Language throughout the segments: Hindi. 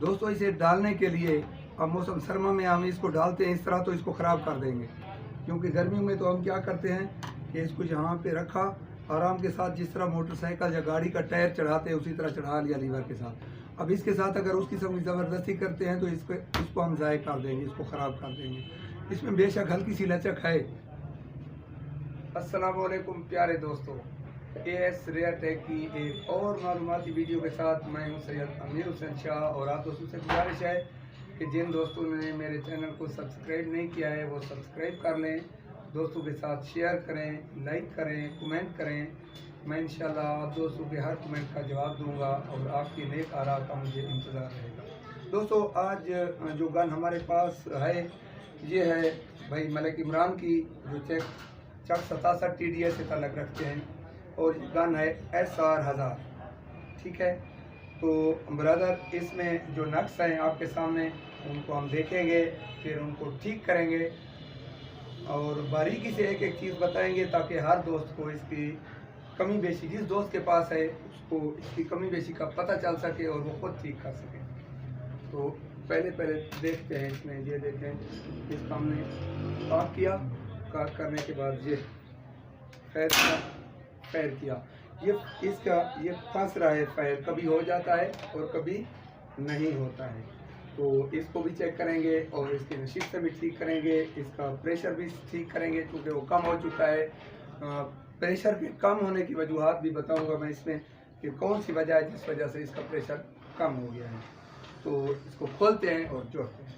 दोस्तों इसे डालने के लिए अब मौसम सर्मा में हम इसको डालते हैं इस तरह तो इसको ख़राब कर देंगे, क्योंकि गर्मियों में तो हम क्या करते हैं कि इसको यहाँ पे रखा आराम के साथ, जिस तरह मोटरसाइकिल या गाड़ी का टायर चढ़ाते हैं उसी तरह चढ़ा लिया लीवर के साथ। अब इसके साथ अगर उस किस्म की ज़बरदस्ती करते हैं तो इसको हम ज़ाय कर देंगे, इसको ख़राब कर देंगे। इसमें बेशक हल्की सी लचक है। अस्सलाम वालेकुम प्यारे दोस्तों, AS रेयर टेक की एक और मालूमाती वीडियो के साथ मैं हूं सैयद अमीर हुसैन शाह। और आप दोस्तों से गुजारिश है कि जिन दोस्तों ने मेरे चैनल को सब्सक्राइब नहीं किया है वो सब्सक्राइब कर लें, दोस्तों के साथ शेयर करें, लाइक करें, कमेंट करें। मैं इंशाल्लाह आप दोस्तों के हर कमेंट का जवाब दूंगा और आपकी नेक आरा का मुझे इंतज़ार रहेगा। दोस्तों आज जो गन हमारे पास है ये है भाई मलिक इमरान की, जो चक 67 TDS से तलक रखते हैं, और गन है SR 1000। ठीक है, तो ब्रदर इसमें जो नक्स हैं आपके सामने उनको हम देखेंगे, फिर उनको ठीक करेंगे और बारीकी से एक एक चीज़ बताएंगे ताकि हर दोस्त को इसकी कमी बेशी, जिस दोस्त के पास है उसको इसकी कमी बेशी का पता चल सके और वो खुद ठीक कर सके। तो पहले देखते हैं इसमें, ये देखें इसका हमने काट किया, काट करने के बाद ये फायर किया, ये इसका ये फंस रहा है, फायर कभी हो जाता है और कभी नहीं होता है। तो इसको भी चेक करेंगे और इसके नशीब से भी ठीक करेंगे, इसका प्रेशर भी ठीक करेंगे क्योंकि वो कम हो चुका है। प्रेशर के कम होने की वजूहात भी बताऊंगा मैं इसमें कि कौन सी वजह है जिस वजह से इसका प्रेशर कम हो गया है। तो इसको खोलते हैं और जोड़ते हैं।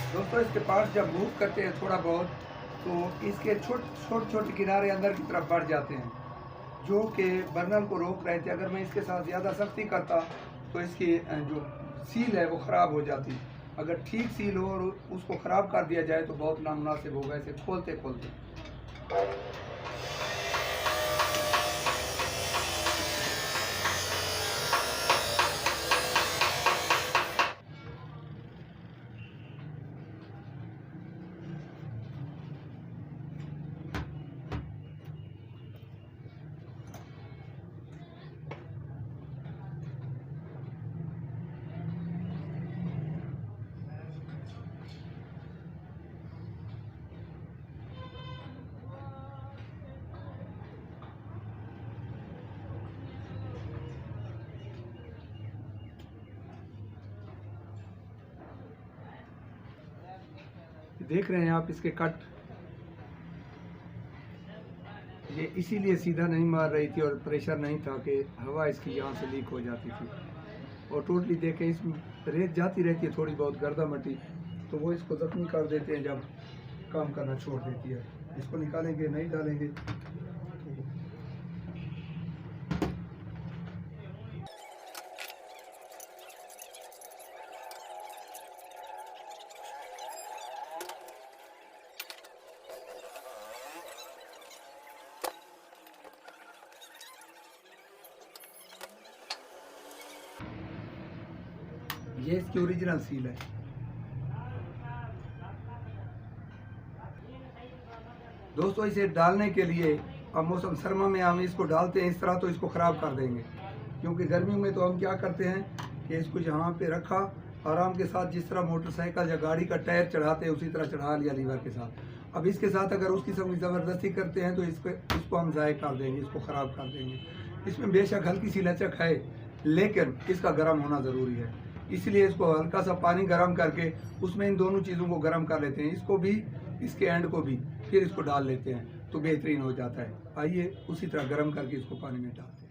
दोस्तों इसके पास जब मूव करते हैं थोड़ा बहुत तो इसके छोटे किनारे अंदर की तरफ बढ़ जाते हैं, जो कि बर्नर को रोक रहे थे। अगर मैं इसके साथ ज़्यादा सख्ती करता तो इसकी जो सील है वो ख़राब हो जाती। अगर ठीक सील हो और उसको ख़राब कर दिया जाए तो बहुत नामुनासिब होगा इसे खोलते खोलते। देख रहे हैं आप इसके कट, ये इसीलिए सीधा नहीं मार रही थी और प्रेशर नहीं था कि हवा इसकी यहाँ से लीक हो जाती थी। और टोटली देखें इसमें रेत जाती रहती है, थोड़ी बहुत गर्दा मट्टी, तो वो इसको ज़ख्मी कर देते हैं जब काम करना छोड़ देती है। इसको निकालेंगे, नहीं डालेंगे। ये इसकी ओरिजिनल सील है। दोस्तों इसे डालने के लिए अब मौसम सरमा में हम इसको डालते हैं इस तरह तो इसको ख़राब कर देंगे, क्योंकि गर्मियों में तो हम क्या करते हैं कि इसको यहाँ पे रखा आराम के साथ, जिस तरह मोटरसाइकिल या गाड़ी का टायर चढ़ाते हैं उसी तरह चढ़ा लिया लीवर के साथ। अब इसके साथ अगर उस किस्म की ज़बरदस्ती करते हैं तो इसको हम ज़ाय कर देंगे, इसको ख़राब कर देंगे। इसमें बेशक हल्की सी लचक है, लेकिन इसका गर्म होना ज़रूरी है। इसलिए इसको हल्का सा पानी गर्म करके उसमें इन दोनों चीज़ों को गर्म कर लेते हैं, इसको भी इसके एंड को भी, फिर इसको डाल लेते हैं तो बेहतरीन हो जाता है। आइए उसी तरह गर्म करके इसको पानी में डालते हैं।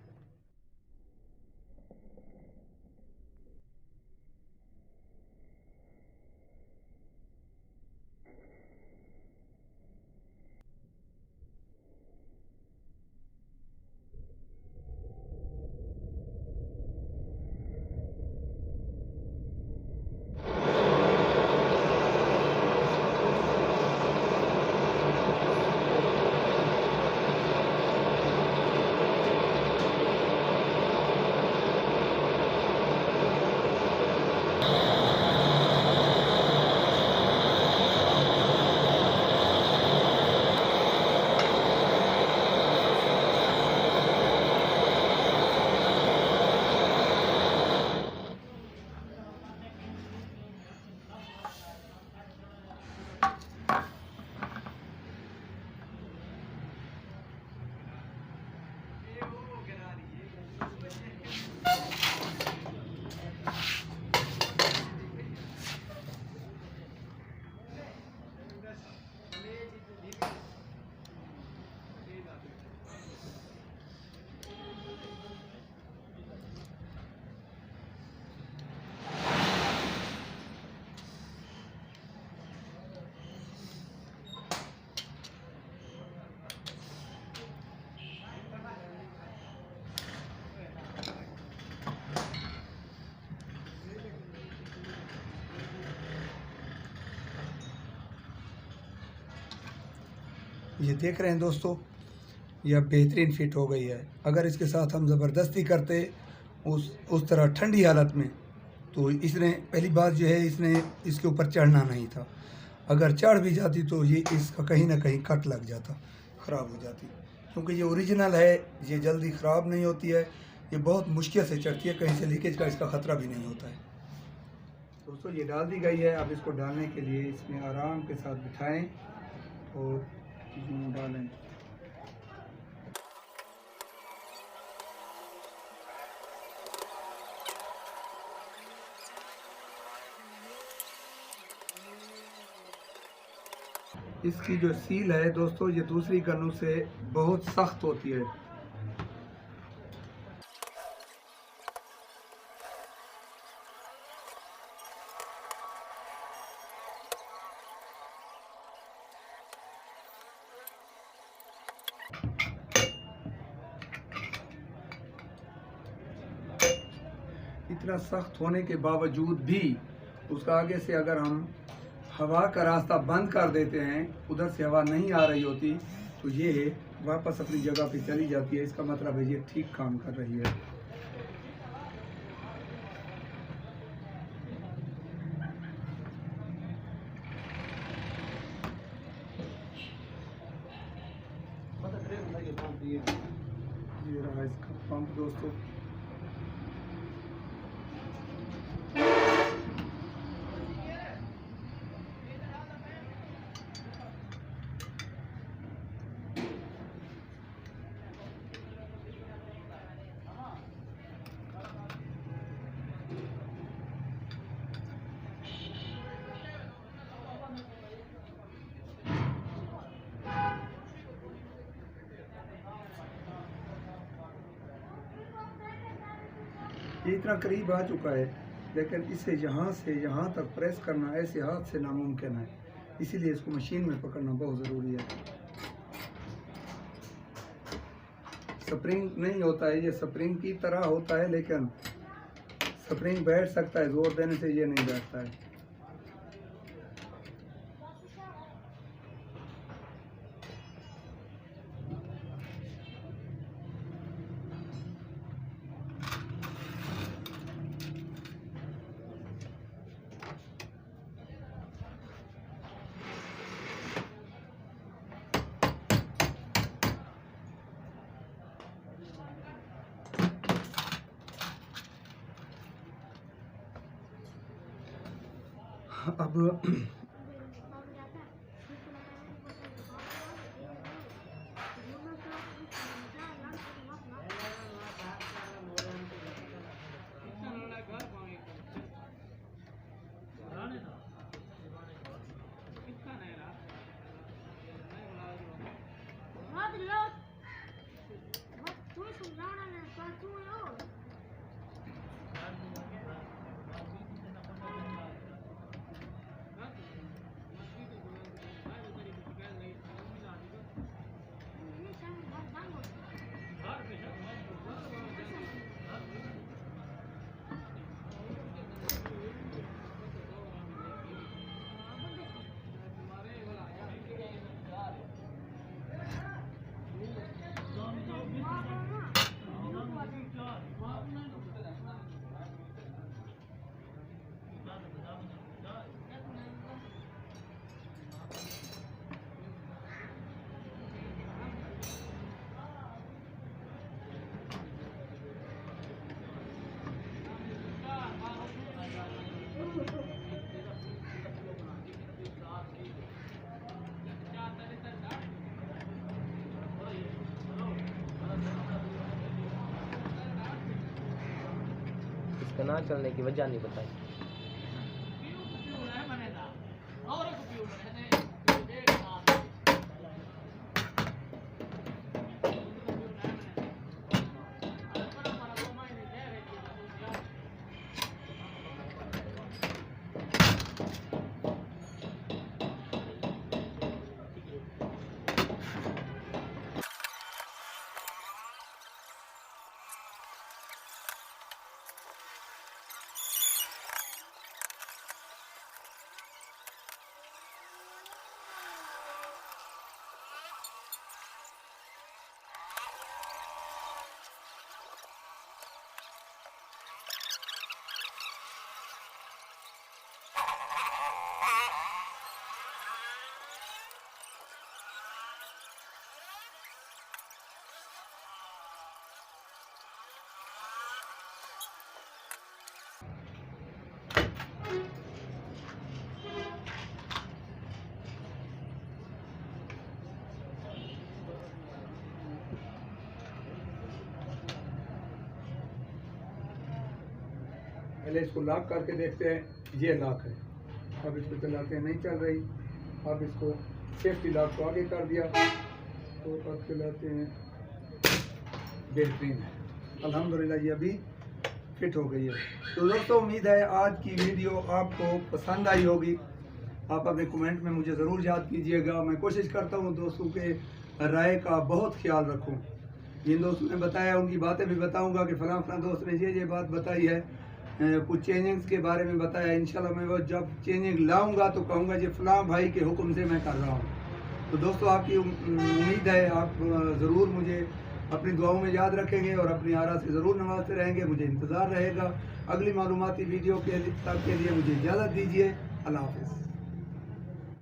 ये देख रहे हैं दोस्तों, यह बेहतरीन फिट हो गई है। अगर इसके साथ हम ज़बरदस्ती करते उस तरह ठंडी हालत में, तो इसने पहली बात जो है, इसने इसके ऊपर चढ़ना नहीं था। अगर चढ़ भी जाती तो ये इसका कहीं ना कहीं कट लग जाता, ख़राब हो जाती। क्योंकि ये ओरिजिनल है, ये जल्दी ख़राब नहीं होती है, ये बहुत मुश्किल से चढ़ती है, कहीं से लीकेज का इसका ख़तरा भी नहीं होता है। दोस्तों ये डाल दी गई है। अब इसको डालने के लिए इसमें आराम के साथ बिठाएं और डालें। इसकी जो सील है दोस्तों, ये दूसरी गनों से बहुत सख्त होती है। इतना सख्त होने के बावजूद भी उसका आगे से अगर हम हवा का रास्ता बंद कर देते हैं, उधर से हवा नहीं आ रही होती, तो ये वापस अपनी जगह पे चली जाती है। इसका मतलब है ये ठीक काम कर रही है। ये रहा इसका पंप दोस्तों। ये इतना करीब आ चुका है, लेकिन इसे यहाँ से यहाँ तक प्रेस करना ऐसे हाथ से नामुमकिन है। इसीलिए इसको मशीन में पकड़ना बहुत ज़रूरी है। स्प्रिंग नहीं होता है, ये स्प्रिंग की तरह होता है, लेकिन स्प्रिंग बैठ सकता है, जोर देने से ये नहीं बैठता है। अब इसका ना चलने की वजह नहीं बताई। पहले इसको लॉक करके देखते हैं। ये लॉक है, अब इसको चलाते हैं, नहीं चल रही। अब इसको सेफ्टी लॉक को आगे कर दिया तो अब चलाते हैं। बेहतरीन है, अल्हम्दुलिल्लाह ये अभी फिट हो गई है। तो दोस्तों उम्मीद है आज की वीडियो आपको पसंद आई होगी। आप अपने कमेंट में मुझे ज़रूर याद कीजिएगा। मैं कोशिश करता हूँ दोस्तों के राय का बहुत ख्याल रखूँ। जिन दोस्तों ने बताया उनकी बातें भी बताऊँगा कि फ़लाँ फ़लाँ दोस्त ने ये बात बताई है, कुछ चेंजिंग्स के बारे में बताया। इंशाल्लाह मैं वो जब चेंजिंग लाऊंगा तो कहूँगा जी फ़लाँ भाई के हुक्म से मैं कर रहा हूँ। तो दोस्तों आपकी उम्मीद है आप ज़रूर मुझे अपनी दुआओं में याद रखेंगे और अपनी आरा से ज़रूर नवाजते रहेंगे। मुझे इंतज़ार रहेगा अगली मालूमाती वीडियो के लिए। मुझे इजाज़त दीजिए। अल्लाह हाफ़िज़।